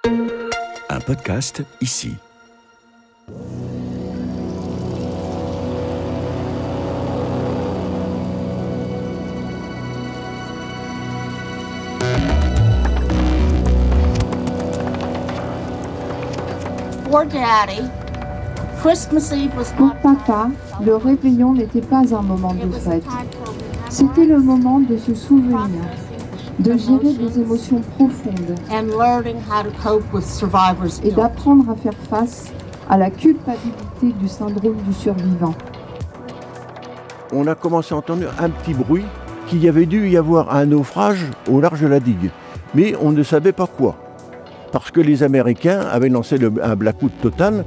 Un podcast ici. Pour papa, le réveillon n'était pas un moment de fête. C'était le moment de se souvenir, de gérer des émotions profondes et d'apprendre à faire face à la culpabilité du syndrome du survivant. On a commencé à entendre un petit bruit qu'il y avait dû y avoir un naufrage au large de la digue. Mais on ne savait pas quoi. Parce que les Américains avaient lancé un blackout total.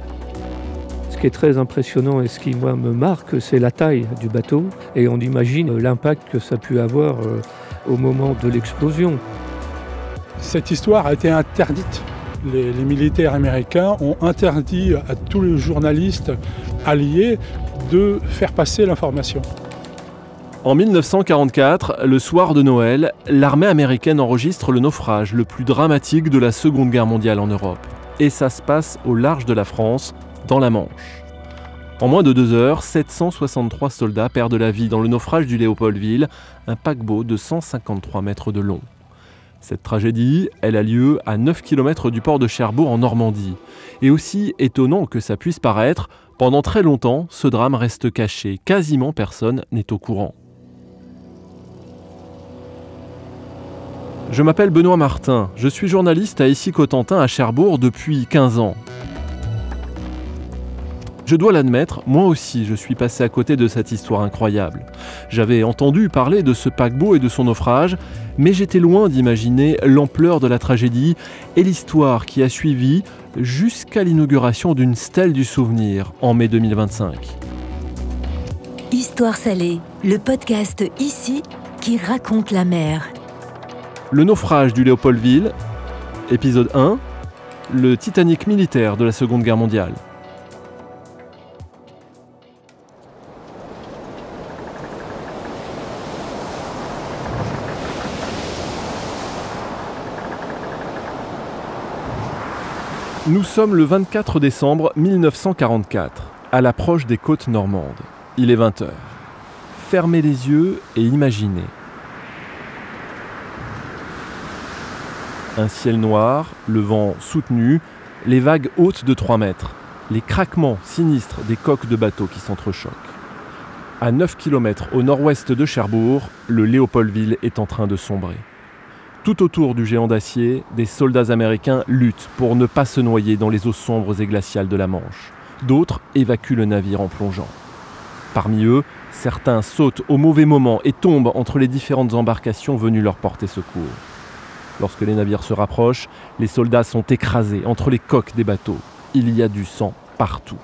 Ce qui est très impressionnant et ce qui moi me marque, c'est la taille du bateau. Et on imagine l'impact que ça a pu avoir au moment de l'explosion. Cette histoire a été interdite. Les militaires américains ont interdit à tous les journalistes alliés de faire passer l'information. En 1944, le soir de Noël, l'armée américaine enregistre le naufrage le plus dramatique de la Seconde Guerre mondiale en Europe. Et ça se passe au large de la France, dans la Manche. En moins de 2 heures, 763 soldats perdent la vie dans le naufrage du Léopoldville, un paquebot de 153 mètres de long. Cette tragédie, elle a lieu à 9 km du port de Cherbourg en Normandie. Et aussi étonnant que ça puisse paraître, pendant très longtemps, ce drame reste caché. Quasiment personne n'est au courant. Je m'appelle Benoît Martin, je suis journaliste à Issy-Cotentin à Cherbourg depuis 15 ans. Je dois l'admettre, moi aussi je suis passé à côté de cette histoire incroyable. J'avais entendu parler de ce paquebot et de son naufrage, mais j'étais loin d'imaginer l'ampleur de la tragédie et l'histoire qui a suivi jusqu'à l'inauguration d'une stèle du souvenir en mai 2025. Histoire salée, le podcast ici qui raconte la mer. Le naufrage du Léopoldville, épisode 1, le Titanic militaire de la Seconde Guerre mondiale. Nous sommes le 24 décembre 1944, à l'approche des côtes normandes. Il est 20h. Fermez les yeux et imaginez. Un ciel noir, le vent soutenu, les vagues hautes de 3 mètres, les craquements sinistres des coques de bateaux qui s'entrechoquent. À 9 km au nord-ouest de Cherbourg, le Léopoldville est en train de sombrer. Tout autour du géant d'acier, des soldats américains luttent pour ne pas se noyer dans les eaux sombres et glaciales de la Manche. D'autres évacuent le navire en plongeant. Parmi eux, certains sautent au mauvais moment et tombent entre les différentes embarcations venues leur porter secours. Lorsque les navires se rapprochent, les soldats sont écrasés entre les coques des bateaux. Il y a du sang partout.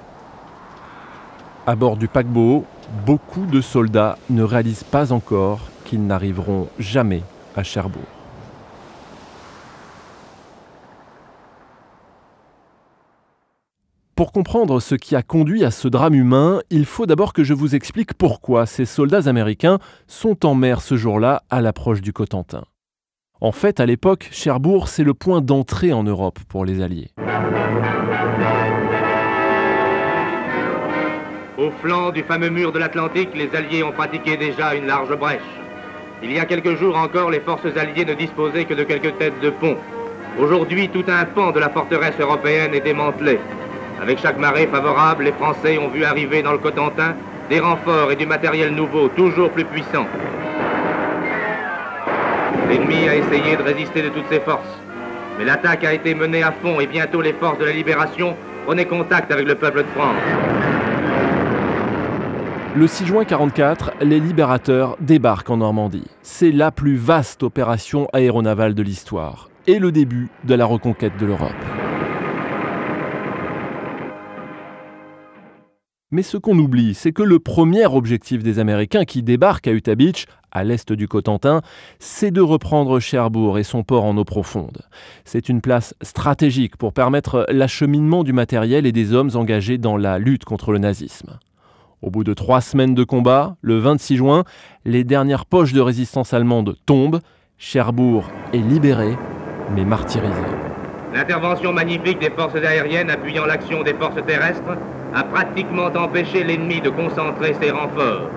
À bord du paquebot, beaucoup de soldats ne réalisent pas encore qu'ils n'arriveront jamais à Cherbourg. Pour comprendre ce qui a conduit à ce drame humain, il faut d'abord que je vous explique pourquoi ces soldats américains sont en mer ce jour-là à l'approche du Cotentin. En fait, à l'époque, Cherbourg, c'est le point d'entrée en Europe pour les Alliés. Au flanc du fameux mur de l'Atlantique, les Alliés ont pratiqué déjà une large brèche. Il y a quelques jours encore, les forces alliées ne disposaient que de quelques têtes de pont. Aujourd'hui, tout un pan de la forteresse européenne est démantelé. Avec chaque marée favorable, les Français ont vu arriver dans le Cotentin des renforts et du matériel nouveau, toujours plus puissant. L'ennemi a essayé de résister de toutes ses forces. Mais l'attaque a été menée à fond et bientôt les forces de la Libération prenaient contact avec le peuple de France. Le 6 juin 1944, les libérateurs débarquent en Normandie. C'est la plus vaste opération aéronavale de l'histoire et le début de la reconquête de l'Europe. Mais ce qu'on oublie, c'est que le premier objectif des Américains qui débarquent à Utah Beach, à l'est du Cotentin, c'est de reprendre Cherbourg et son port en eau profonde. C'est une place stratégique pour permettre l'acheminement du matériel et des hommes engagés dans la lutte contre le nazisme. Au bout de 3 semaines de combat, le 26 juin, les dernières poches de résistance allemande tombent, Cherbourg est libéré, mais martyrisé. L'intervention magnifique des forces aériennes appuyant l'action des forces terrestres a pratiquement empêché l'ennemi de concentrer ses renforts.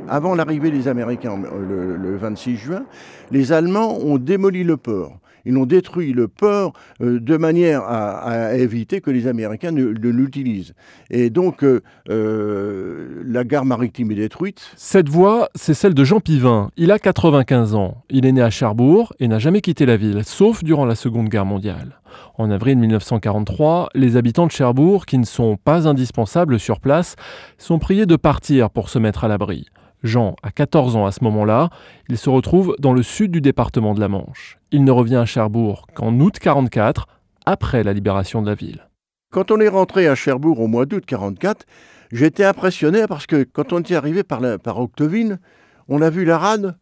Avant l'arrivée des Américains le 26 juin, les Allemands ont démoli le port. Ils ont détruit le port de manière à éviter que les Américains ne l'utilisent. Et donc, la gare maritime est détruite. Cette voix, c'est celle de Jean Pivin. Il a 95 ans. Il est né à Cherbourg et n'a jamais quitté la ville, sauf durant la Seconde Guerre mondiale. En avril 1943, les habitants de Cherbourg, qui ne sont pas indispensables sur place, sont priés de partir pour se mettre à l'abri. Jean a 14 ans à ce moment-là. Il se retrouve dans le sud du département de la Manche. Il ne revient à Cherbourg qu'en août 1944, après la libération de la ville. Quand on est rentré à Cherbourg au mois d'août 1944, j'étais impressionné parce que quand on était arrivé par Octeville, on a vu la rade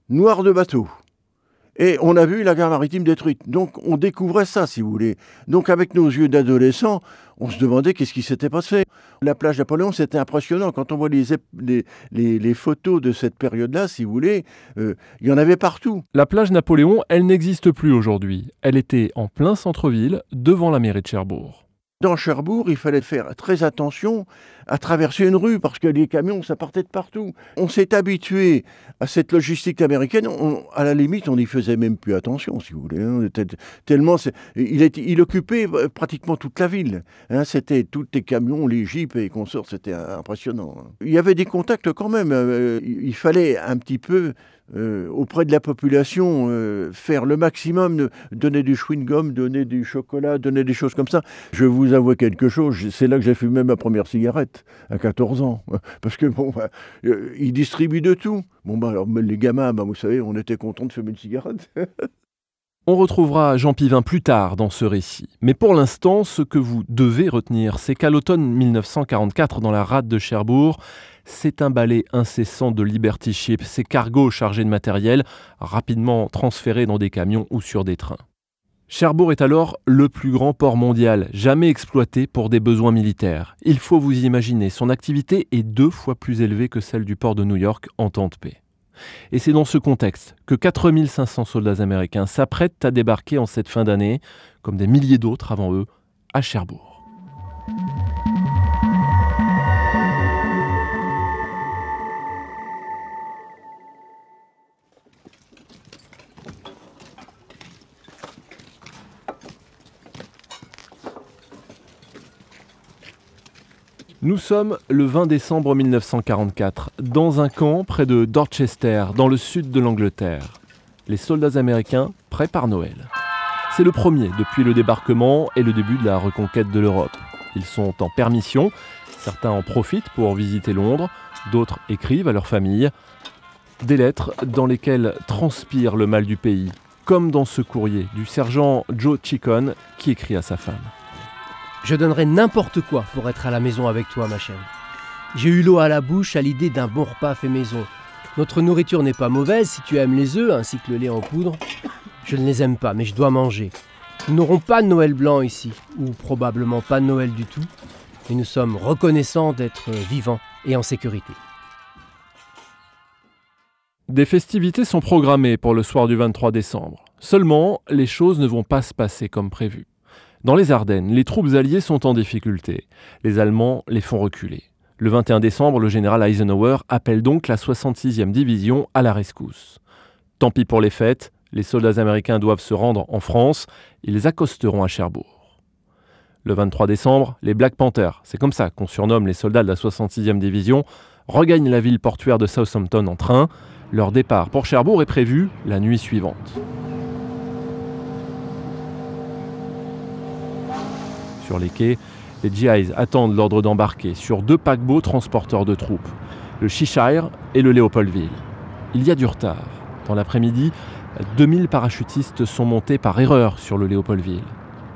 noire de bateaux. Et on a vu la gare maritime détruite. Donc on découvrait ça, si vous voulez. Donc avec nos yeux d'adolescents, on se demandait qu'est-ce qui s'était passé. La plage Napoléon, c'était impressionnant. Quand on voit les photos de cette période-là, si vous voulez, il y en avait partout. La plage Napoléon, elle n'existe plus aujourd'hui. Elle était en plein centre-ville, devant la mairie de Cherbourg. Dans Cherbourg, il fallait faire très attention à traverser une rue parce que les camions, ça partait de partout. On s'est habitué à cette logistique américaine. À la limite, on n'y faisait même plus attention, si vous voulez. Tellement, il occupait pratiquement toute la ville. C'était tous les camions, les jeeps et consorts, c'était impressionnant. Il y avait des contacts quand même. Il fallait un petit peu auprès de la population, faire le maximum, donner du chewing-gum, donner du chocolat, donner des choses comme ça. Je vous avoue quelque chose, c'est là que j'ai fumé ma première cigarette, à 14 ans. Parce que, ils distribuent de tout. Alors, les gamins, vous savez, on était contents de fumer une cigarette. On retrouvera Jean Pivin plus tard dans ce récit. Mais pour l'instant, ce que vous devez retenir, c'est qu'à l'automne 1944, dans la rade de Cherbourg, c'est un balai incessant de Liberty Ship, ces cargos chargés de matériel, rapidement transférés dans des camions ou sur des trains. Cherbourg est alors le plus grand port mondial, jamais exploité pour des besoins militaires. Il faut vous imaginer, son activité est 2 fois plus élevée que celle du port de New York en temps de paix. Et c'est dans ce contexte que 4500 soldats américains s'apprêtent à débarquer en cette fin d'année, comme des milliers d'autres avant eux, à Cherbourg. Nous sommes le 20 décembre 1944, dans un camp près de Dorchester, dans le sud de l'Angleterre. Les soldats américains préparent Noël. C'est le premier depuis le débarquement et le début de la reconquête de l'Europe. Ils sont en permission, certains en profitent pour visiter Londres, d'autres écrivent à leur famille. Des lettres dans lesquelles transpire le mal du pays, comme dans ce courrier du sergent Joe Chicon qui écrit à sa femme. Je donnerais n'importe quoi pour être à la maison avec toi, ma chérie. J'ai eu l'eau à la bouche à l'idée d'un bon repas fait maison. Notre nourriture n'est pas mauvaise si tu aimes les œufs ainsi que le lait en poudre. Je ne les aime pas, mais je dois manger. Nous n'aurons pas de Noël blanc ici, ou probablement pas de Noël du tout. Mais nous sommes reconnaissants d'être vivants et en sécurité. Des festivités sont programmées pour le soir du 23 décembre. Seulement, les choses ne vont pas se passer comme prévu. Dans les Ardennes, les troupes alliées sont en difficulté. Les Allemands les font reculer. Le 21 décembre, le général Eisenhower appelle donc la 66e division à la rescousse. Tant pis pour les fêtes, les soldats américains doivent se rendre en France. Ils accosteront à Cherbourg. Le 23 décembre, les Black Panthers, c'est comme ça qu'on surnomme les soldats de la 66e division, regagnent la ville portuaire de Southampton en train. Leur départ pour Cherbourg est prévu la nuit suivante. Sur les quais, les GIs attendent l'ordre d'embarquer sur 2 paquebots transporteurs de troupes, le Cheshire et le Léopoldville. Il y a du retard. Dans l'après-midi, 2000 parachutistes sont montés par erreur sur le Léopoldville.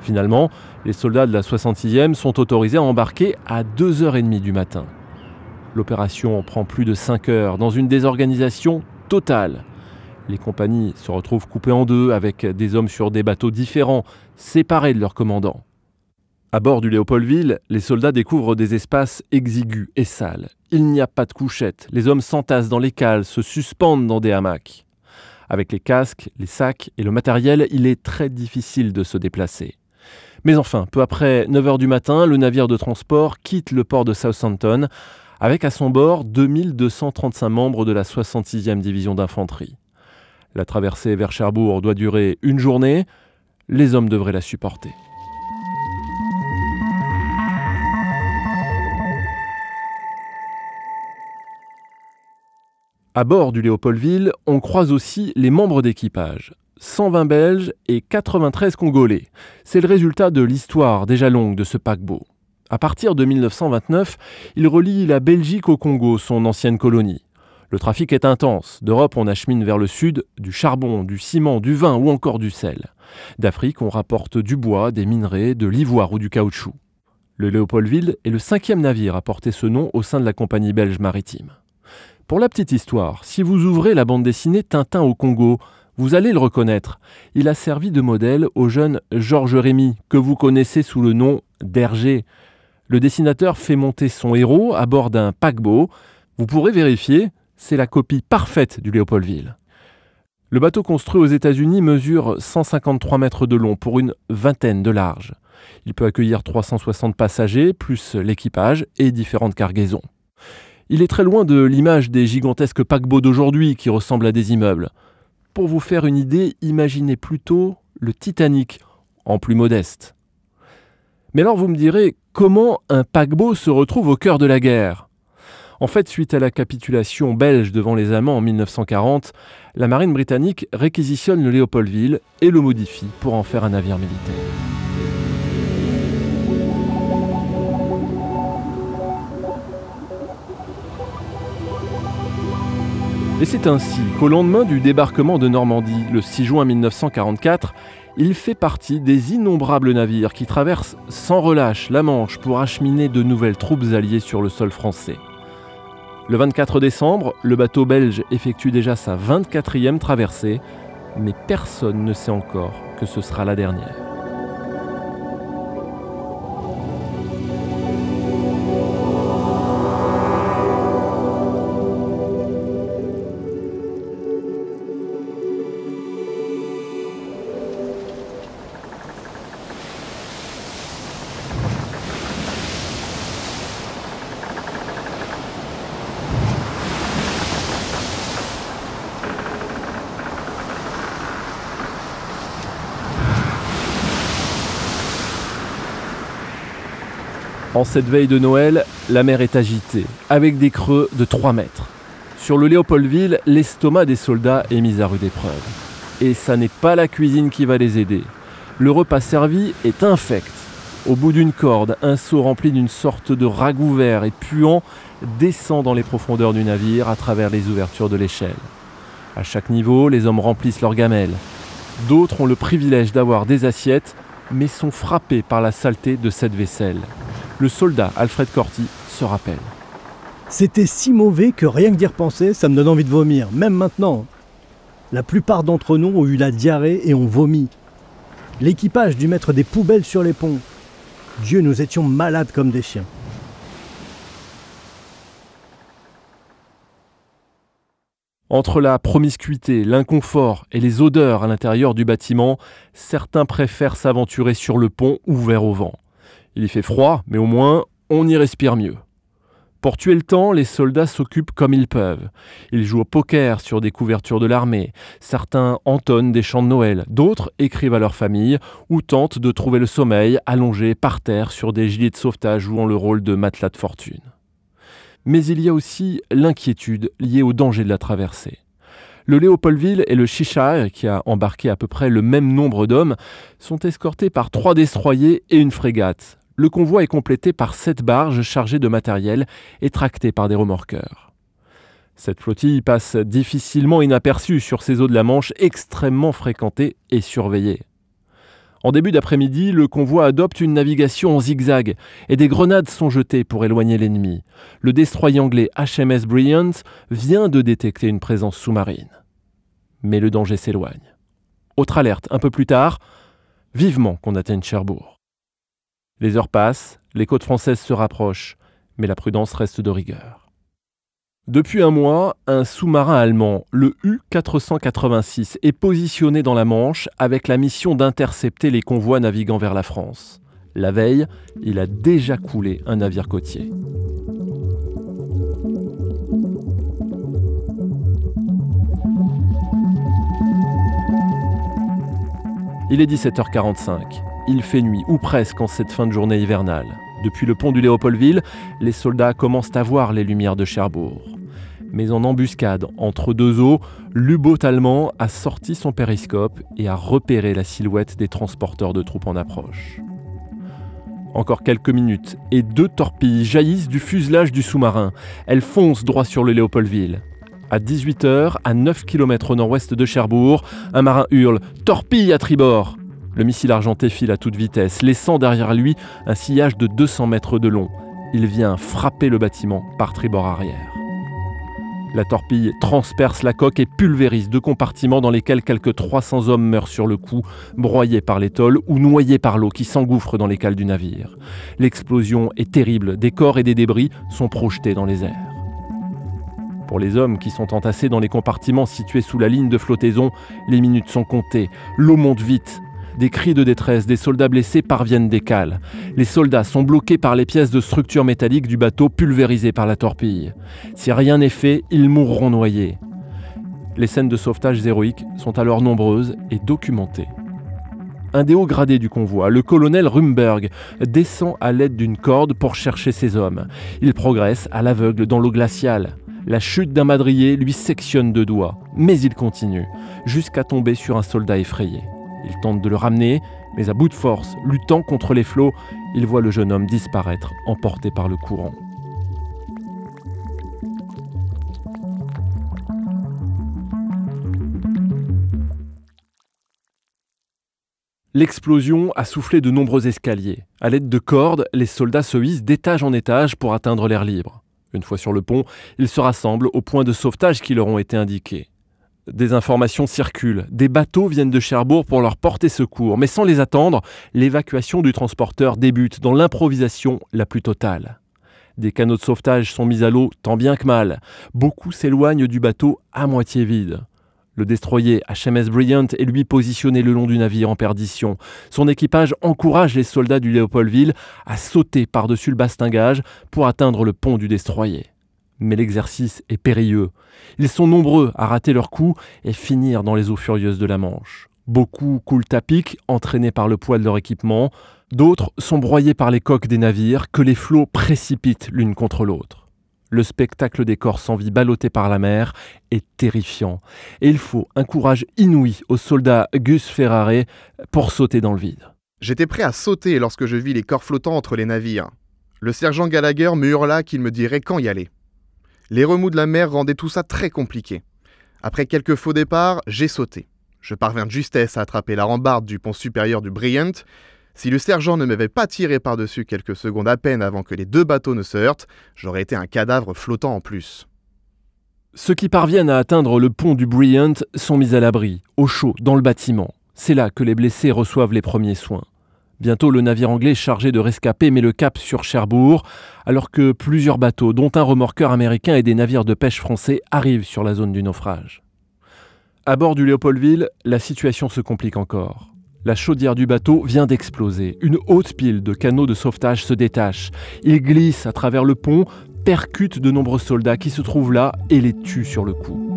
Finalement, les soldats de la 66e sont autorisés à embarquer à 2h30 du matin. L'opération prend plus de 5 heures dans une désorganisation totale. Les compagnies se retrouvent coupées en deux avec des hommes sur des bateaux différents, séparés de leurs commandants. À bord du Léopoldville, les soldats découvrent des espaces exigus et sales. Il n'y a pas de couchettes, les hommes s'entassent dans les cales, se suspendent dans des hamacs. Avec les casques, les sacs et le matériel, il est très difficile de se déplacer. Mais enfin, peu après 9h du matin, le navire de transport quitte le port de Southampton, avec à son bord 2235 membres de la 66e division d'infanterie. La traversée vers Cherbourg doit durer une journée, les hommes devraient la supporter. À bord du Léopoldville, on croise aussi les membres d'équipage. 120 Belges et 93 Congolais. C'est le résultat de l'histoire déjà longue de ce paquebot. À partir de 1929, il relie la Belgique au Congo, son ancienne colonie. Le trafic est intense. D'Europe, on achemine vers le sud du charbon, du ciment, du vin ou encore du sel. D'Afrique, on rapporte du bois, des minerais, de l'ivoire ou du caoutchouc. Le Léopoldville est le 5e navire à porter ce nom au sein de la compagnie belge maritime. Pour la petite histoire, si vous ouvrez la bande dessinée Tintin au Congo, vous allez le reconnaître. Il a servi de modèle au jeune Georges Rémy, que vous connaissez sous le nom d'Hergé. Le dessinateur fait monter son héros à bord d'un paquebot. Vous pourrez vérifier, c'est la copie parfaite du Léopoldville. Le bateau construit aux États-Unis mesure 153 mètres de long pour une vingtaine de large. Il peut accueillir 360 passagers, plus l'équipage et différentes cargaisons. Il est très loin de l'image des gigantesques paquebots d'aujourd'hui qui ressemblent à des immeubles. Pour vous faire une idée, imaginez plutôt le Titanic, en plus modeste. Mais alors vous me direz, comment un paquebot se retrouve au cœur de la guerre ? En fait, suite à la capitulation belge devant les Allemands en 1940, la marine britannique réquisitionne le Léopoldville et le modifie pour en faire un navire militaire. Et c'est ainsi qu'au lendemain du débarquement de Normandie, le 6 juin 1944, il fait partie des innombrables navires qui traversent sans relâche la Manche pour acheminer de nouvelles troupes alliées sur le sol français. Le 24 décembre, le bateau belge effectue déjà sa 24e traversée, mais personne ne sait encore que ce sera la dernière. En cette veille de Noël, la mer est agitée, avec des creux de 3 mètres. Sur le Léopoldville, l'estomac des soldats est mis à rude épreuve. Et ça n'est pas la cuisine qui va les aider. Le repas servi est infect. Au bout d'une corde, un seau rempli d'une sorte de ragoût vert et puant descend dans les profondeurs du navire à travers les ouvertures de l'échelle. À chaque niveau, les hommes remplissent leurs gamelles. D'autres ont le privilège d'avoir des assiettes, mais sont frappés par la saleté de cette vaisselle. Le soldat Alfred Corty se rappelle. C'était si mauvais que rien que d'y repenser, ça me donne envie de vomir, même maintenant. La plupart d'entre nous ont eu la diarrhée et ont vomi. L'équipage dut mettre des poubelles sur les ponts. Dieu, nous étions malades comme des chiens. Entre la promiscuité, l'inconfort et les odeurs à l'intérieur du bâtiment, certains préfèrent s'aventurer sur le pont ouvert au vent. Il y fait froid, mais au moins, on y respire mieux. Pour tuer le temps, les soldats s'occupent comme ils peuvent. Ils jouent au poker sur des couvertures de l'armée. Certains entonnent des chants de Noël. D'autres écrivent à leur famille ou tentent de trouver le sommeil allongés par terre sur des gilets de sauvetage jouant le rôle de matelas de fortune. Mais il y a aussi l'inquiétude liée au danger de la traversée. Le Léopoldville et le Cheshire, qui a embarqué à peu près le même nombre d'hommes, sont escortés par 3 destroyers et une frégate. Le convoi est complété par 7 barges chargées de matériel et tractées par des remorqueurs. Cette flottille passe difficilement inaperçue sur ces eaux de la Manche extrêmement fréquentées et surveillées. En début d'après-midi, le convoi adopte une navigation en zigzag et des grenades sont jetées pour éloigner l'ennemi. Le destroyer anglais HMS Brilliant vient de détecter une présence sous-marine. Mais le danger s'éloigne. Autre alerte, un peu plus tard, vivement qu'on atteigne Cherbourg. Les heures passent, les côtes françaises se rapprochent, mais la prudence reste de rigueur. Depuis un mois, un sous-marin allemand, le U-486, est positionné dans la Manche avec la mission d'intercepter les convois naviguant vers la France. La veille, il a déjà coulé un navire côtier. Il est 17h45. Il fait nuit, ou presque, en cette fin de journée hivernale. Depuis le pont du Léopoldville, les soldats commencent à voir les lumières de Cherbourg. Mais en embuscade, entre deux eaux, l'U-boat allemand a sorti son périscope et a repéré la silhouette des transporteurs de troupes en approche. Encore quelques minutes, et 2 torpilles jaillissent du fuselage du sous-marin. Elles foncent droit sur le Léopoldville. À 18h, à 9 km au nord-ouest de Cherbourg, un marin hurle « Torpille à tribord !» Le missile argenté file à toute vitesse, laissant derrière lui un sillage de 200 mètres de long. Il vient frapper le bâtiment par tribord arrière. La torpille transperce la coque et pulvérise 2 compartiments dans lesquels quelques 300 hommes meurent sur le coup, broyés par les tôles ou noyés par l'eau qui s'engouffre dans les cales du navire. L'explosion est terrible, des corps et des débris sont projetés dans les airs. Pour les hommes qui sont entassés dans les compartiments situés sous la ligne de flottaison, les minutes sont comptées. L'eau monte vite. Des cris de détresse des soldats blessés parviennent des cales. Les soldats sont bloqués par les pièces de structure métallique du bateau pulvérisées par la torpille. Si rien n'est fait, ils mourront noyés. Les scènes de sauvetage héroïques sont alors nombreuses et documentées. Un des hauts gradés du convoi, le colonel Rumberg, descend à l'aide d'une corde pour chercher ses hommes. Il progresse à l'aveugle dans l'eau glaciale. La chute d'un madrier lui sectionne 2 doigts, mais il continue, jusqu'à tomber sur un soldat effrayé. Il tente de le ramener, mais à bout de force, luttant contre les flots, il voit le jeune homme disparaître, emporté par le courant. L'explosion a soufflé de nombreux escaliers. À l'aide de cordes, les soldats se hissent d'étage en étage pour atteindre l'air libre. Une fois sur le pont, ils se rassemblent aux points de sauvetage qui leur ont été indiqués. Des informations circulent. Des bateaux viennent de Cherbourg pour leur porter secours. Mais sans les attendre, l'évacuation du transporteur débute dans l'improvisation la plus totale. Des canots de sauvetage sont mis à l'eau tant bien que mal. Beaucoup s'éloignent du bateau à moitié vide. Le destroyer HMS Brilliant est lui positionné le long du navire en perdition. Son équipage encourage les soldats du Léopoldville à sauter par-dessus le bastingage pour atteindre le pont du destroyer. Mais l'exercice est périlleux. Ils sont nombreux à rater leur coup et finir dans les eaux furieuses de la Manche. Beaucoup coulent à pic, entraînés par le poids de leur équipement. D'autres sont broyés par les coques des navires que les flots précipitent l'une contre l'autre. Le spectacle des corps sans vie ballottés par la mer est terrifiant. Et il faut un courage inouï au soldat Gus Ferrare pour sauter dans le vide. J'étais prêt à sauter lorsque je vis les corps flottants entre les navires. Le sergent Gallagher me hurla qu'il me dirait quand y aller. Les remous de la mer rendaient tout ça très compliqué. Après quelques faux départs, j'ai sauté. Je parvins de justesse à attraper la rambarde du pont supérieur du Brilliant. Si le sergent ne m'avait pas tiré par-dessus quelques secondes à peine avant que les 2 bateaux ne se heurtent, j'aurais été un cadavre flottant en plus. Ceux qui parviennent à atteindre le pont du Brilliant sont mis à l'abri, au chaud, dans le bâtiment. C'est là que les blessés reçoivent les premiers soins. Bientôt, le navire anglais chargé de rescapés met le cap sur Cherbourg, alors que plusieurs bateaux, dont un remorqueur américain et des navires de pêche français, arrivent sur la zone du naufrage. À bord du Léopoldville, la situation se complique encore. La chaudière du bateau vient d'exploser. Une haute pile de canots de sauvetage se détache. Il glisse à travers le pont, percute de nombreux soldats qui se trouvent là et les tue sur le coup.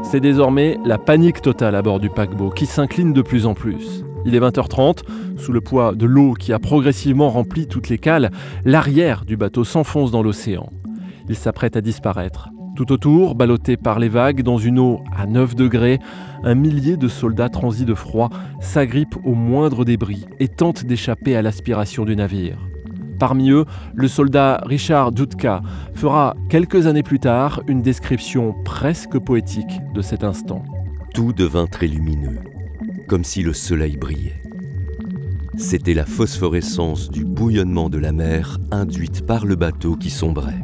C'est désormais la panique totale à bord du paquebot qui s'incline de plus en plus. Il est 20h30, sous le poids de l'eau qui a progressivement rempli toutes les cales, l'arrière du bateau s'enfonce dans l'océan. Il s'apprête à disparaître. Tout autour, ballottés par les vagues, dans une eau à 9 degrés, un millier de soldats transis de froid s'agrippent aux moindres débris et tentent d'échapper à l'aspiration du navire. Parmi eux, le soldat Richard Dudka fera quelques années plus tard une description presque poétique de cet instant. Tout devint très lumineux, comme si le soleil brillait. C'était la phosphorescence du bouillonnement de la mer induite par le bateau qui sombrait.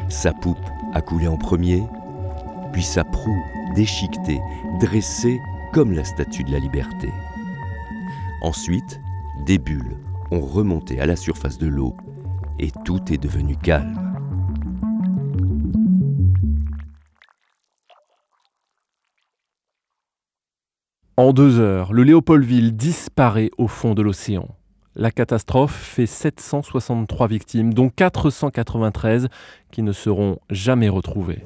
Sa poupe a coulé en premier, puis sa proue déchiquetée, dressée comme la statue de la liberté. Ensuite, des bulles ont remonté à la surface de l'eau et tout est devenu calme. En 2 heures, le Léopoldville disparaît au fond de l'océan. La catastrophe fait 763 victimes, dont 493 qui ne seront jamais retrouvées.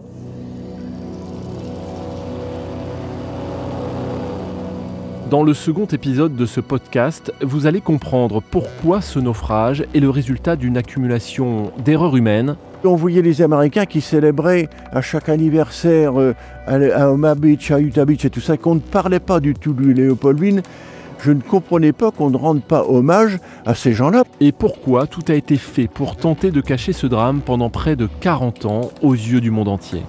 Dans le second épisode de ce podcast, vous allez comprendre pourquoi ce naufrage est le résultat d'une accumulation d'erreurs humaines. On voyait les Américains qui célébraient à chaque anniversaire à Omaha Beach, à Utah Beach et tout ça, qu'on ne parlait pas du tout du Léopoldville. Je ne comprenais pas qu'on ne rende pas hommage à ces gens-là. Et pourquoi tout a été fait pour tenter de cacher ce drame pendant près de 40 ans aux yeux du monde entier.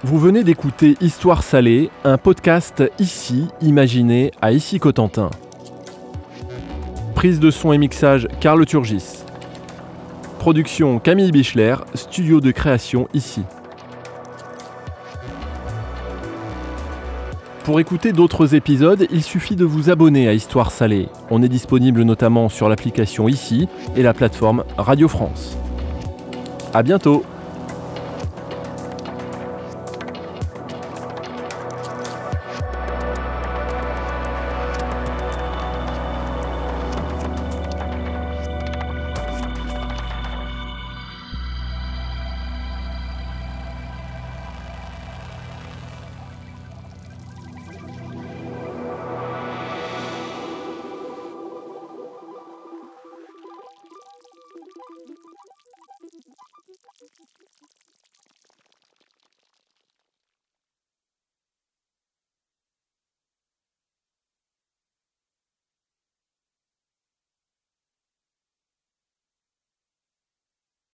Vous venez d'écouter Histoire salée, un podcast ici, imaginé à Issy-Cotentin. Prise de son et mixage Carl Turgis. Production Camille Bichler, studio de création ici. Pour écouter d'autres épisodes, il suffit de vous abonner à Histoire salée. On est disponible notamment sur l'application ici et la plateforme Radio France. À bientôt!